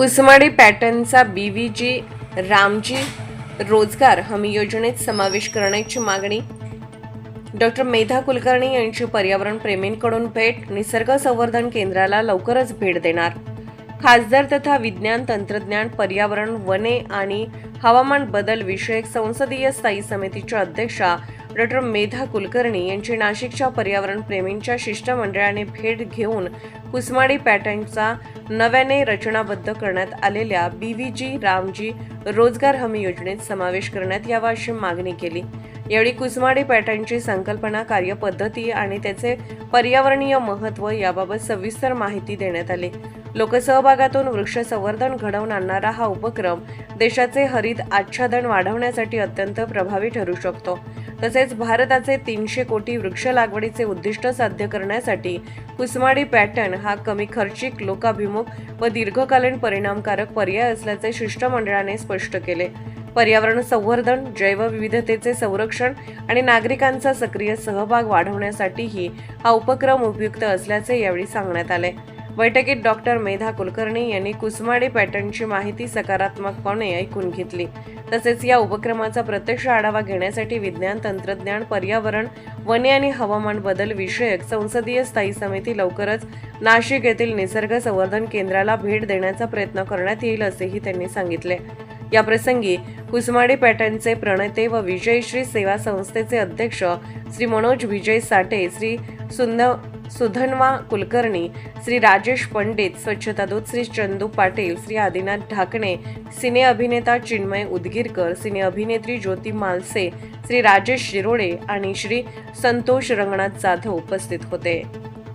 कुसमाडी पॅटर्नचा BVG Ramji रोजगार हमी योजनेत समावेश करण्याची मागणी. डॉक्टर मेधा कुलकर्णी यांची पर्यावरण प्रेमींकडून भेट. निसर्ग संवर्धन केंद्राला लवकरच भेट देणार. खासदार तथा विज्ञान तंत्रज्ञान पर्यावरण वने आणि हवामान बदल विषयक संसदीय स्थायी समितीच्या अध्यक्षा डॉक्टर मेधा कुलकर्णी यांची नाशिकच्या पर्यावरण प्रेमींच्या शिष्टमंडळाने भेट घेऊन कुसमाडी पॅटर्नचा नव्याने रचनाबद्ध करण्यात आलेल्या बीव्हीजी रामजी रोजगार हमी योजनेत समावेश करण्यात यावा अशी मागणी केली. यावेळी कुसमाडी पॅटर्नची संकल्पना, कार्यपद्धती आणि त्याचे पर्यावरणीय महत्त्व याबाबत सविस्तर माहिती देण्यात आली. लोकसहभागातून वृक्ष संवर्धन घडवून आणणारा हा उपक्रम देशाचे हरित आच्छादन वाढवण्यासाठी अत्यंत प्रभावी ठरू शकतो. तसेच भारताचे 300 कोटी वृक्ष लागवडीचे उद्दिष्ट साध्य करण्यासाठी कुसमाडी पॅटर्न हा कमी खर्चिक, लोकाभिमुख व दीर्घकालीन परिणामकारक पर्याय असल्याचे शिष्टमंडळाने स्पष्ट केले. पर्यावरण संवर्धन, जैवविविधतेचे संरक्षण आणि नागरिकांचा सक्रिय सहभाग वाढवण्यासाठीही हा उपक्रम उपयुक्त असल्याचे यावेळी सांगण्यात आले. बैठकीत डॉक्टर मेधा कुलकर्णी यांनी कुसमाडी पॅटर्नची माहिती सकारात्मकपणे ऐकून घेतली. तसेच या उपक्रमाचा प्रत्यक्ष आढावा घेण्यासाठी विज्ञान तंत्रज्ञान पर्यावरण वने आणि हवामान बदल विषयक संसदीय स्थायी समिती लवकरच नाशिक येथील निसर्ग संवर्धन केंद्राला भेट देण्याचा प्रयत्न करण्यात येईल असेही त्यांनी सांगितले. या प्रसंगी कुसमाडी पॅटर्नचे प्रणेते व विजयश्री सेवा संस्थेचे अध्यक्ष श्री मनोज विजय साठे, श्री सुधन्वा कुलकर्णी, श्री राजेश पंडित, स्वच्छतादूत श्री चंदू पाटील, श्री आदिनाथ ढाकणे, सिने अभिनेता चिन्मय उदगीरकर, सिने अभिनेत्री ज्योती मालसे, श्री राजेश शिरोडे आणि श्री संतोष रंगनाथ जाधव उपस्थित होते.